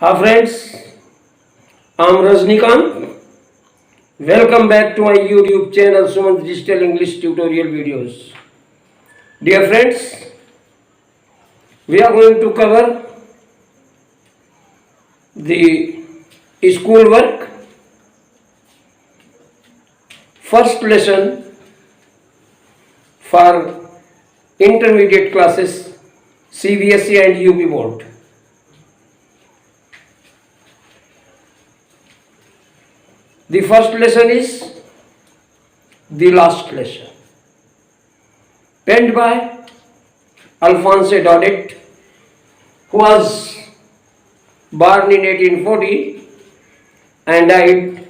Hi friends, I'm Rajnikant. Welcome back to my YouTube channel Sumant Digital English Tutorial Videos. Dear friends, we are going to cover the school work. First lesson for intermediate classes CBSE and UP board. The first lesson is the last lesson, penned by Alphonse Daudet, who was born in 1840 and died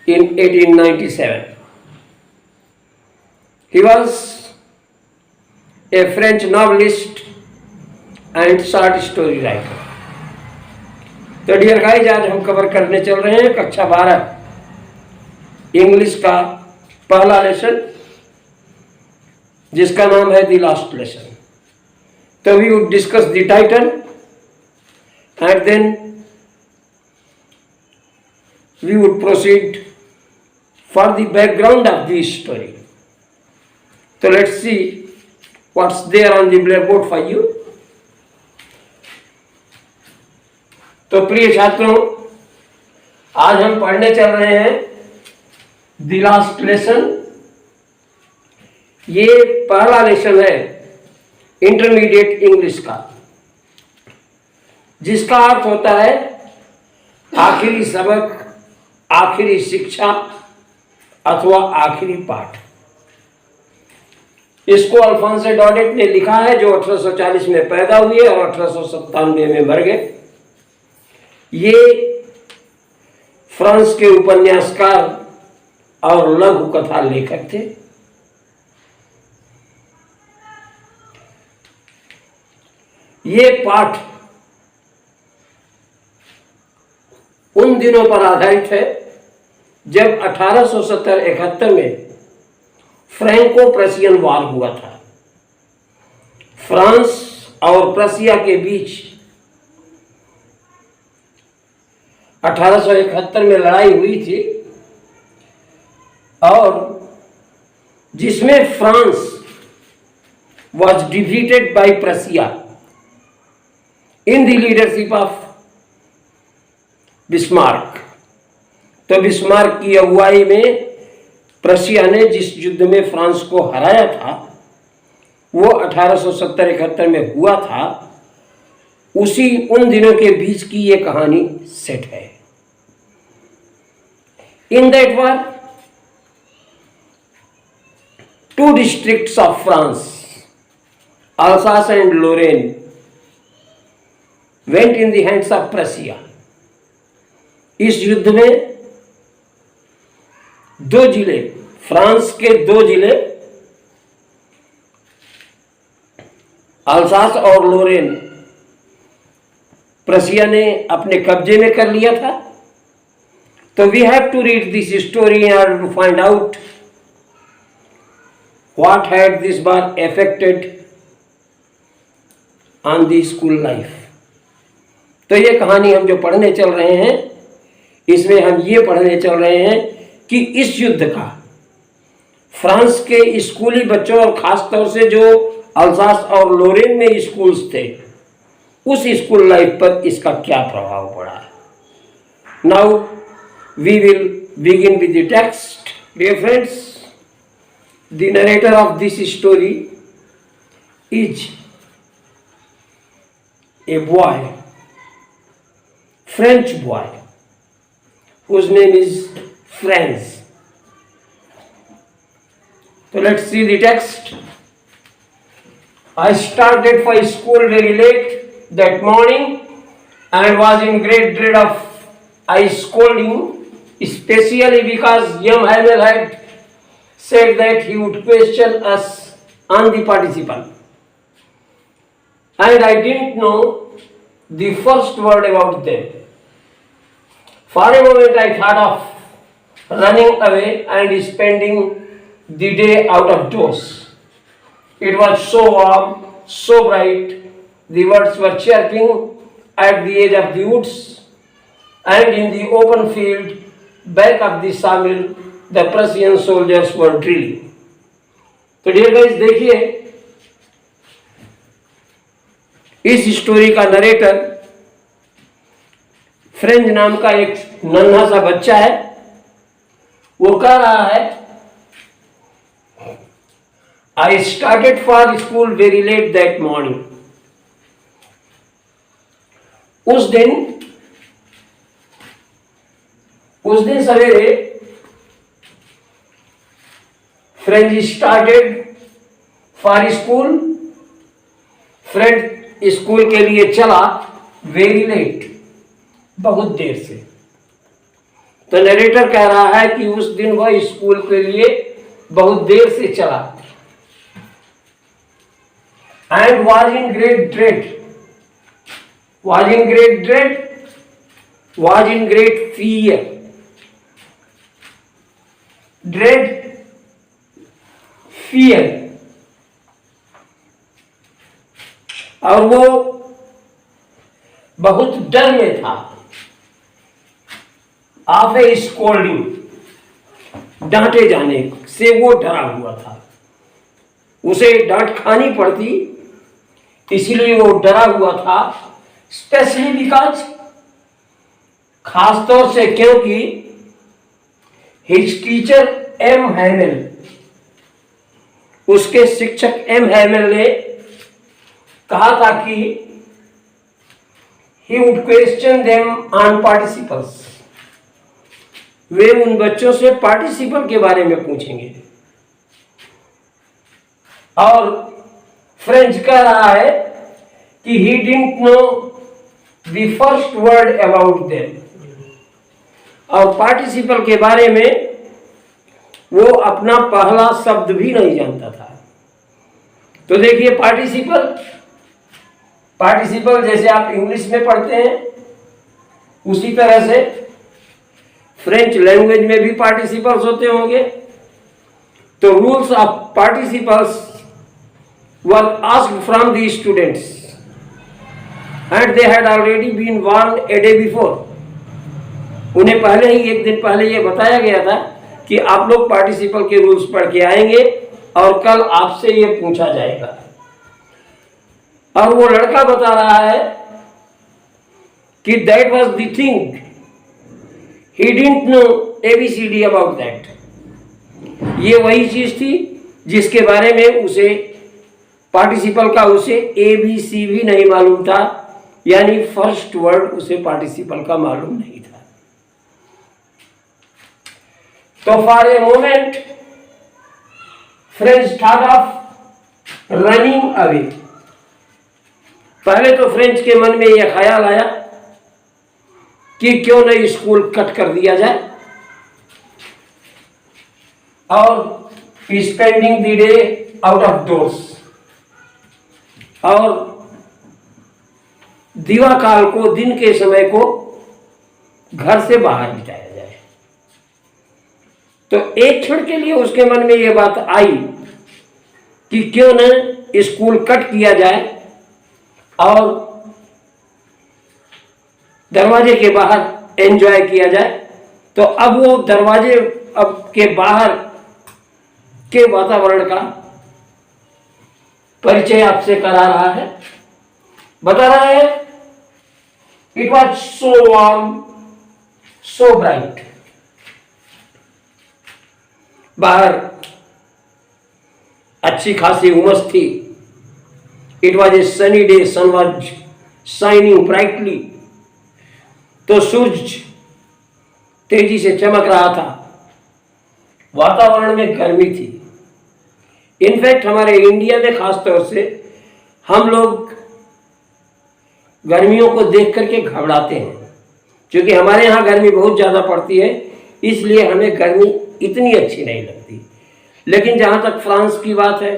in 1897. He was a French novelist and short story writer. तो dear guys, आज हम cover करने चल रहे हैं कक्षा 12 English का पहला लेसन, जिसका नाम है द लास्ट लेसन. तो we would discuss the title and then we would proceed for the background of the story. तो let's see what's there on the black board for you. तो प्रिय छात्रों, आज हम पढ़ने चल रहे हैं द लास्ट लेसन. ये पहला लेसन है इंटरमीडिएट इंग्लिश का, जिसका अर्थ होता है आखिरी सबक, आखिरी शिक्षा अथवा आखिरी पाठ. इसको अल्फोंसे डॉडेट ने लिखा है, जो 1840 में पैदा हुए और 1897 में मर गए. ये फ्रांस के उपन्यासकार और लघु कथा लेखक थे. ये पाठ उन दिनों पर आधारित है जब 1870-71 में फ्रैंको प्रशियन वार हुआ था. फ्रांस और प्रशिया के बीच 1871 में लड़ाई हुई थी, और जिसमें France was defeated by Prussia in the leadership of Bismarck. तो बिस्मार्क की अगुवाई में प्रशिया ने जिस युद्ध में फ्रांस को हराया था, वो 1870-71 में हुआ था. उसी उन दिनों के बीच की ये कहानी सेट है. In that war two districts of France, Alsace and Lorraine, went in the hands of Prussia. इस युद्ध में दो जिले, फ्रांस के दो जिले अल्सास और लोरेन, प्रशिया ने अपने कब्जे में कर लिया था. तो we have to read this story in order to find out what had this war affected on the school life. तो ये कहानी हम जो पढ़ने चल रहे हैं, इसमें हम ये पढ़ने चल रहे हैं कि इस युद्ध का फ्रांस के स्कूली बच्चों और खास तौर से जो अल्सास और लोरेन में स्कूल्स थे, उस स्कूल लाइफ पर इसका क्या प्रभाव पड़ा. Now we will begin with the text. Dear friends, the narrator of this story is a boy, French boy, whose name is Franz. So let's see the text. I started for school very late that morning and was in great dread of ice scolding, especially because young Hamel had said that he would question us on the participle, and I didn't know the first word about them. For a moment I thought of running away and spending the day out of doors. It was so warm, so bright, the birds were chirping at the edge of the woods, and in the open field back of the sawmill the Prussian soldiers were drilling. तो dear guys देखिए, इस story का narrator French नाम का एक नन्हा सा बच्चा है। वो कह रहा है, I started for school very let that morning. उस दिन सवेरे French started for school, French school के लिए चला वेरी लेट, बहुत देर से। तो नरेटर कह रहा है कि उस दिन वह स्कूल के लिए बहुत देर से चला। And was in great dread, was in great dread, was in great fear. Dread, fear, और वो बहुत डर में था। ऑफ ए स्कोल्डिंग, डांटे जाने से वो डरा हुआ था। उसे डांट खानी पड़ती, इसलिए वो डरा हुआ था। स्पेशली बिकॉज, खासतौर से क्योंकि हिज टीचर एम हैमेल, उसके शिक्षक एम हैमेल ने कहा था कि he would question them on participles, वे उन बच्चों से पार्टिसिपल के बारे में पूछेंगे। और फ्रेंच कह रहा है कि he didn't know the first word about them, और पार्टिसिपल के बारे में वो अपना पहला शब्द भी नहीं जानता था। तो देखिए, पार्टिसिपल जैसे आप इंग्लिश में पढ़ते हैं, उसी तरह से फ्रेंच लैंग्वेज में भी पार्टिसिपल्स होते होंगे। तो rules of participles were asked from the students and they had already been warned a day before. उन्हें पहले ही, एक दिन पहले ये बताया गया था कि आप लोग पार्टिसिपल के रूल्स पढ़ के आएंगे और कल आपसे ये पूछा जाएगा। और वो लड़का बता रहा है कि that was the thing, he didn't know ABCD about that. ये वही चीज थी जिसके बारे में उसे पार्टिसिपल का उसे ABC भी नहीं मालूम था, यानी फर्स्ट वर्ड उसे पार्टिसिपल का मालूम नहीं था। तो for a moment French thought of running away. पहले तो फ्रेंच के मन में यह ख्याल आया कि क्यों न स्कूल कट कर दिया जाए और spending the day out of doors, और दिवा काल को, दिन के समय को घर से बाहर बिताया जाए। तो एक क्षण के लिए उसके मन में यह बात आई कि क्यों न स्कूल कट किया जाए और दरवाजे के बाहर एंजॉय किया जाए। तो अब वो दरवाजे अब के बाहर के वातावरण का परिचय आपसे करा रहा है, बता रहा है। It was so warm, so bright. बाहर अच्छी खासी उमस थी। It was a sunny day, sun was shining brightly. तो सूरज तेजी से चमक रहा था। वातावरण में गर्मी थी। इनफैक्ट हमारे इंडिया में खासतौर से हम लोग गर्मियों को देख करके घबराते हैं, क्योंकि हमारे यहाँ गर्मी बहुत ज़्यादा पड़ती है, इसलिए हमें गर्मी इतनी अच्छी नहीं लगती। लेकिन जहाँ तक फ्रांस की बात है,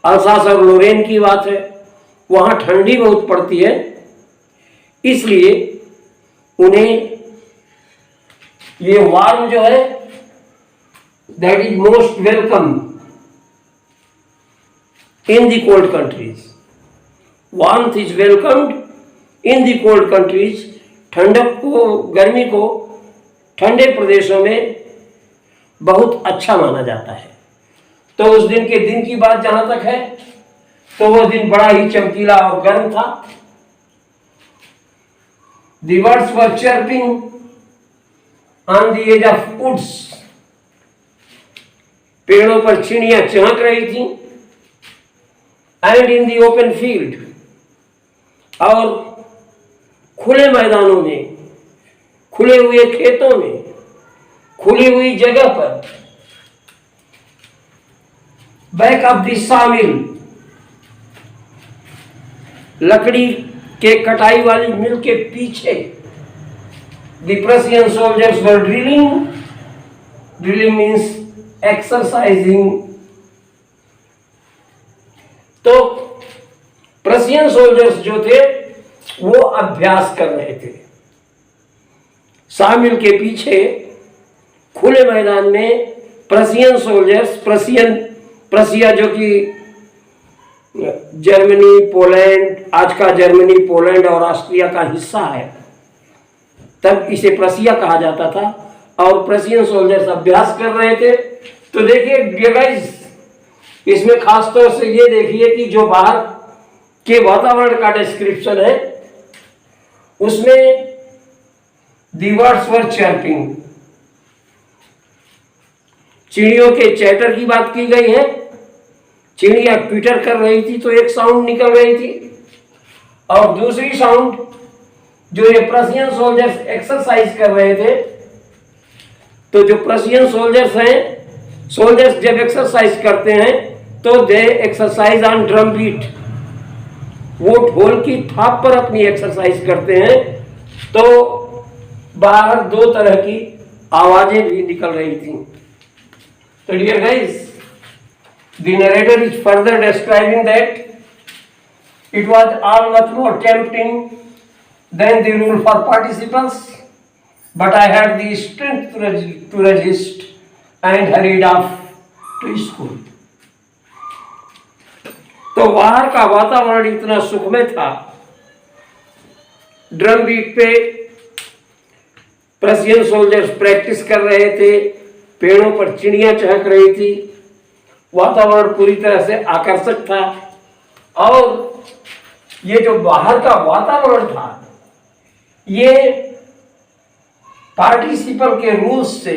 अल्सास और लोरेन की बात है, वहाँ ठंडी बहुत पड़ती है, इसलिए उन्हें ये वार्म जो है that is most welcome in the cold countries. Warmth is welcomed in the cold countries. ठंडक को, गर्मी को ठंडे प्रदेशों में बहुत अच्छा माना जाता है। तो उस दिन के दिन की बात जहां तक है तो वो दिन बड़ा ही चमकीला और गर्म था। The birds were chirping on the edge of woods. पेड़ों पर चिड़ियां चहक रही थी। And in the open field, और खुले मैदानों में, खुले हुए खेतों में, खुली हुई जगह पर, बैक ऑफ द sawmill, लकड़ी के कटाई वाली मिल के पीछे, the Prussian soldiers were drilling. Drilling means exercising. तो प्रशियन सोल्जर्स जो थे वो अभ्यास कर रहे थे। सामिल के पीछे खुले मैदान में प्रशियन सोल्जर्स, प्रशिया जो कि जर्मनी, पोलैंड, आज का जर्मनी, पोलैंड और ऑस्ट्रिया का हिस्सा है, तब इसे प्रशिया कहा जाता था, और प्रशियन सोल्जर्स अभ्यास कर रहे थे। तो देखिए गाइस, इसमें खास तौर से ये देखिए कि जो बाहर के वातावरण का डिस्क्रिप्शन है उसमें the birds were chirping, चिड़ियों के चैटर की बात की गई है। चिड़िया ट्विटर कर रही थी तो एक साउंड निकल रही थी, और दूसरी साउंड जो ये प्रशियन सोल्जर्स एक्सरसाइज कर रहे थे, तो जो प्रशियन सोल्जर्स हैं, सोल्जर्स जब एक्सरसाइज करते हैं तो दे एक्सरसाइज ऑन ड्रम बीट, वो ढोल की थाप पर अपनी एक्सरसाइज करते हैं। तो बाहर दो तरह की आवाजें भी निकल रही थी। तो dear guys, the narrator is further describing that it was all much more tempting than the rule for participants, but I had the strength to resist and hurried off to school. तो बाहर का वातावरण इतना सुखमय था, drum beat पे Prussian soldiers practice कर रहे थे, पेड़ों पर चिड़ियां चहक रही थी, वातावरण पूरी तरह से आकर्षक था, और ये जो बाहर का वातावरण था ये पार्टिसिपल के रूल्स से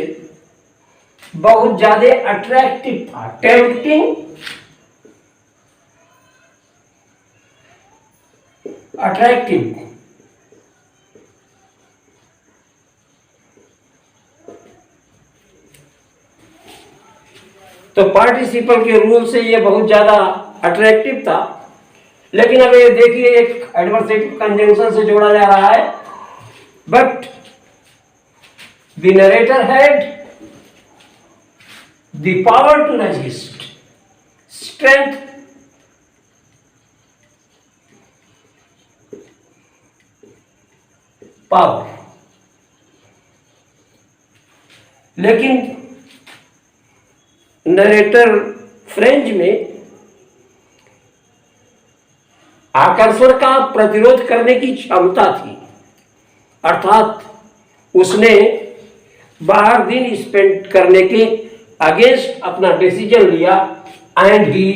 बहुत ज्यादा अट्रैक्टिव था, टेम्पटिंग, अट्रैक्टिव। तो पार्टिसिपल के रूल से ये बहुत ज्यादा अट्रैक्टिव था। लेकिन अब ये देखिए एक एडवर्सेटिव कंजंक्शन से जोड़ा जा रहा है, but the narrator had the power to resist, strength, power. लेकिन नरेटर फ्रेंच में आकर्षण का प्रतिरोध करने की क्षमता थी, अर्थात उसने बाहर दिन स्पेंड करने के अगेंस्ट अपना डिसीजन लिया, and he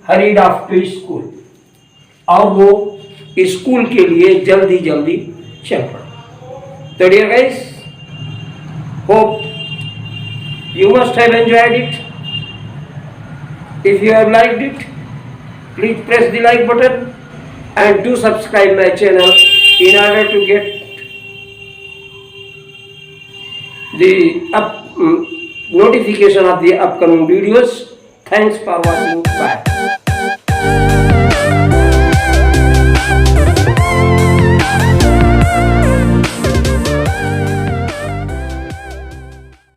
hurried off to school, और वो स्कूल के लिए जल्दी जल्दी चल पड़ा। तो dear guys, hope you must have enjoyed it. If you have liked it, please press the like button and do subscribe my channel in order to get the notification of the upcoming videos. Thanks for watching. Bye.